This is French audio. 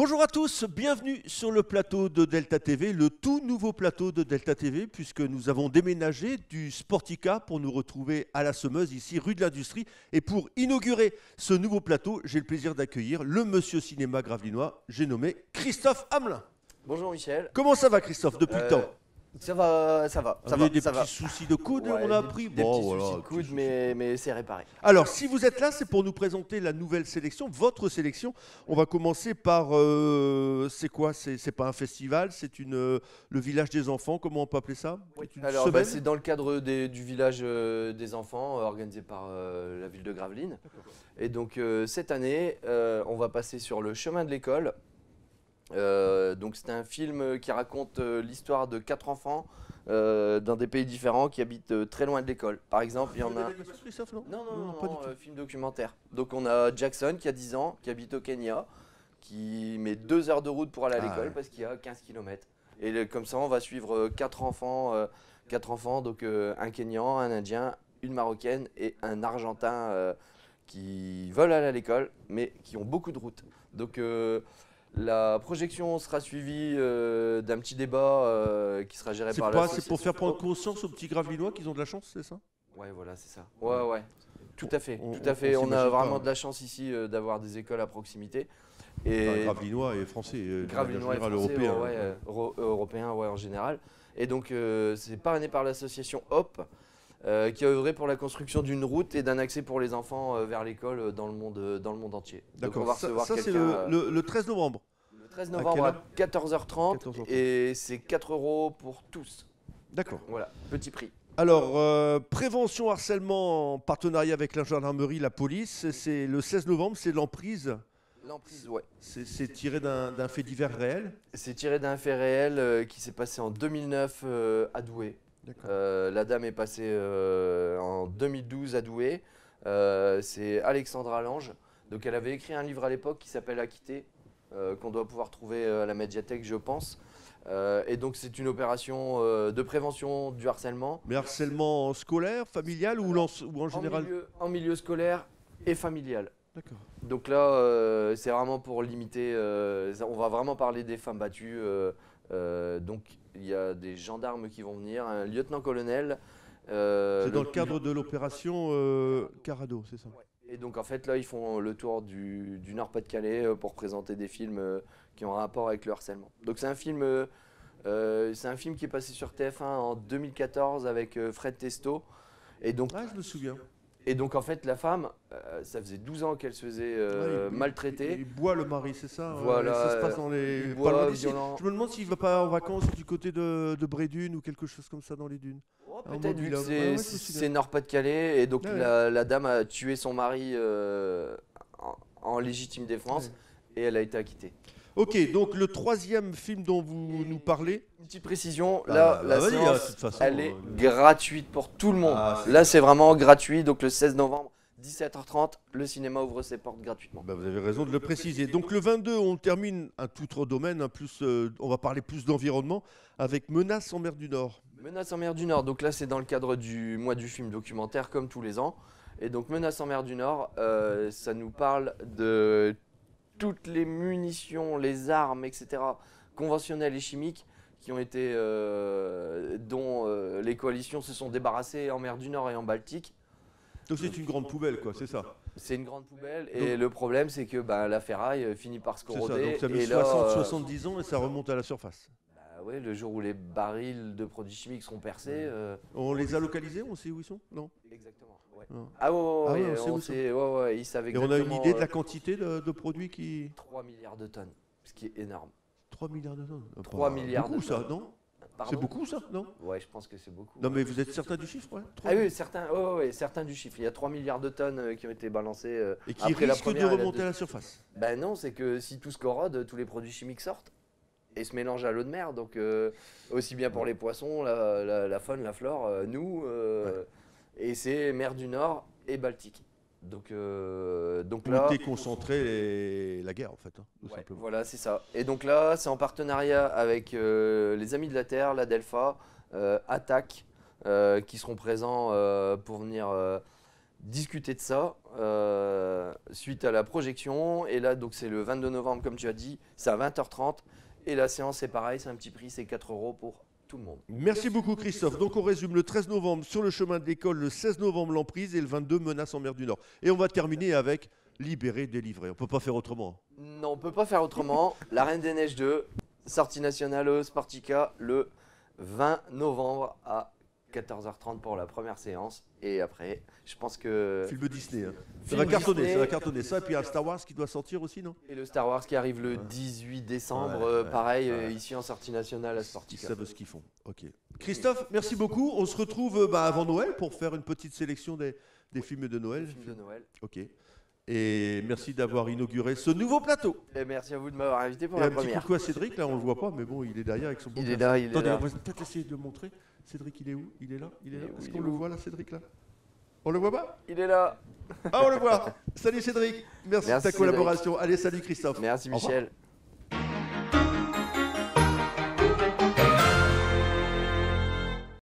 Bonjour à tous, bienvenue sur le plateau de Delta TV, le tout nouveau plateau de Delta TV, puisque nous avons déménagé du Sportica pour nous retrouver à la Semeuse, ici rue de l'Industrie. Et pour inaugurer ce nouveau plateau, j'ai le plaisir d'accueillir le monsieur cinéma gravelinois, j'ai nommé Christophe Hamelin. Bonjour Michel. Comment ça va Christophe, depuis le temps? Ça va, ça va, Vous avez des ça petits va. soucis de coude, Ouais, on a des appris. petits soucis de coude, petits mais c'est réparé. Alors, si vous êtes là, c'est pour nous présenter la nouvelle sélection, votre sélection. On va commencer par, c'est quoi? C'est pas un festival, c'est le village des enfants, comment on peut appeler ça? C'est une Alors, semaine. c'est dans le cadre du village des enfants organisé par la ville de Gravelines. Et donc, cette année, on va passer sur le chemin de l'école. Donc, c'est un film qui raconte l'histoire de 4 enfants dans des pays différents qui habitent très loin de l'école. Par exemple, il y en a... Christophe, non? Non, pas du tout. film documentaire. Donc on a Jackson qui a 10 ans, qui habite au Kenya, qui met 2 heures de route pour aller à l'école ouais. parce qu'il y a 15 km. Et comme ça, on va suivre 4 enfants, donc un Kenyan, un Indien, une Marocaine et un Argentin qui veulent aller à l'école, mais qui ont beaucoup de routes. Donc la projection sera suivie d'un petit débat qui sera géré par C'est pour faire prendre conscience aux petits gravelinois qu'ils ont de la chance, c'est ça? Ouais, voilà, c'est ça. Ouais. Tout à fait, On- tout à fait. on On a s'imagine vraiment pas. de la chance ici d'avoir des écoles à proximité. Enfin, Et gravelinois et français, de Gravelinois et manière français, générale, ouais, européens, ouais, en général. Et donc, c'est parrainé par l'association HOP, qui a œuvré pour la construction d'une route et d'un accès pour les enfants vers l'école dans le monde entier. Donc, on va D'accord, ça, recevoir ça, c'est quelqu'un le 13 novembre. le 13 À novembre à quelle 14h30 14h30. et c'est 4 € pour tous. D'accord. Voilà, petit prix. Alors, prévention harcèlement en partenariat avec la gendarmerie, la police, c'est le 16 novembre, c'est l'emprise. L'emprise, ouais. C'est tiré d'un fait divers réel. C'est tiré d'un fait réel qui s'est passé en 2009 à Douai. D'accord. La dame est passée en 2012 à Douai. C'est Alexandra Lange. Donc elle avait écrit un livre à l'époque qui s'appelle Acquitté, qu'on doit pouvoir trouver à la médiathèque, je pense. Et donc c'est une opération de prévention du harcèlement. Mais harcèlement scolaire, familial ou en général? En milieu scolaire et familial. D'accord. Donc là, c'est vraiment pour limiter. On va vraiment parler des femmes battues. Donc il y a des gendarmes qui vont venir, un lieutenant-colonel. C'est dans le cadre de l'opération Carado, c'est ça? Et donc en fait là, ils font le tour du Nord-Pas-de-Calais pour présenter des films qui ont un rapport avec le harcèlement. Donc c'est un film qui est passé sur TF1 en 2014 avec Fred Testo. Et donc Ah, je me souviens. Et donc en fait la femme, ça faisait 12 ans qu'elle se faisait maltraiter. Il boit le mari, c'est ça? Voilà, Ça se passe dans les... il pas boit, loin d'ici. violent. Je me demande s'il va pas en vacances du côté de Brédune ou quelque chose comme ça dans les dunes. Oh, Ah, peut-être vu que ouais, ouais, je me c'est souviens. Nord-Pas-de-Calais et donc Ouais, ouais. la dame a tué son mari en légitime défense Ouais. et elle a été acquittée. Ok, donc le troisième film dont vous nous parlez, Une petite précision, Bah, là la vas-y, de séance toute façon, elle est gratuite pour tout le monde. Ah, c'est- Là c'est vraiment gratuit, donc le 16 novembre 17h30, le cinéma ouvre ses portes gratuitement. bah, vous avez raison de le préciser. Donc le 22, on termine un tout autre domaine, on va parler plus d'environnement, avec Menace en mer du Nord. Menace en mer du Nord, donc là c'est dans le cadre du mois du film documentaire comme tous les ans. Et donc Menace en mer du Nord, ça nous parle de toutes les munitions, les armes, etc. conventionnelles et chimiques qui ont été, dont les coalitions se sont débarrassées en mer du Nord et en Baltique. Donc c'est une grande poubelle, quoi, c'est ça. C'est une grande poubelle et le problème c'est que la ferraille finit par se C'est ça, corroder. donc ça met Et là, 70 ans et ça remonte à la surface. ouais, le jour où les barils de produits chimiques seront percés. On les a localisés, on sait où ils sont? Non. Exactement. Ouais. Non. Ah ouais, Ah ouais, ouais, on sait où on ils sont. sait, ouais, ils savent Et on exactement. a une idée de la quantité de produits qui... 3 milliards de tonnes, ce qui est énorme. 3 milliards de tonnes. 3 milliards beaucoup, de ça, tonnes. non? Pardon C'est beaucoup, ça, non? Ouais, je pense que c'est beaucoup. Non, mais vous êtes certain du chiffre, ouais? Ah oui, certains du chiffre. Il y a 3 milliards de tonnes qui ont été balancées Et qui après la risquent de première et la remonter à la deuxième. surface. Ben non, c'est que si tout se corrode, tous les produits chimiques sortent et se mélangent à l'eau de mer. Donc aussi bien pour les poissons, la faune, la flore, nous. Et c'est mer du Nord et Baltique. Donc Où là, était concentrée la guerre, en fait, hein, tout ouais, simplement. voilà, c'est ça. Et donc là, c'est en partenariat avec les Amis de la Terre, la Delpha, Attaque, qui seront présents pour venir discuter de ça suite à la projection. Et là, donc c'est le 22 novembre, comme tu as dit, c'est à 20h30. Et la séance, c'est pareil, c'est un petit prix, c'est 4 € pour tout le monde. Merci beaucoup Christophe. Donc on résume le 13 novembre sur le chemin de l'école, le 16 novembre l'emprise et le 22 menace en mer du Nord. Et on va terminer avec libéré, délivré. On peut pas faire autrement. Non, on peut pas faire autrement. La Reine des Neiges 2, sortie nationale au Sportica le 20 novembre à 14h30 pour la première séance. Et après, je pense que... Film Disney. Hein. Ça Film va cartonner, Disney. ça va cartonner. Ça, et puis il y a Star Wars qui doit sortir aussi, non? Et le Star Wars qui arrive le 18 décembre, Ouais, pareil, ouais. ici en sortie nationale à Ils Sportica. savent ce qu'ils font. Ok. Christophe, merci beaucoup. On se retrouve avant Noël pour faire une petite sélection des films de Noël. Film de Noël. Ok. Et merci d'avoir inauguré ce nouveau plateau. Et merci à vous de m'avoir invité pour Et la un petit première. coucou à Cédric, là on le voit pas, mais bon, il est derrière avec son beau Il est casque. là, il est Attendez, là. on va peut-être essayer de le montrer. Cédric, il est où? Il est là? Il est là? Il est où, Est-ce il qu'on est le où voit là, Cédric, là? On le voit pas? Il est là. Ah, on le voit. Salut Cédric. Merci de ta Merci, collaboration. Allez, salut Christophe. Merci Au revoir. Michel.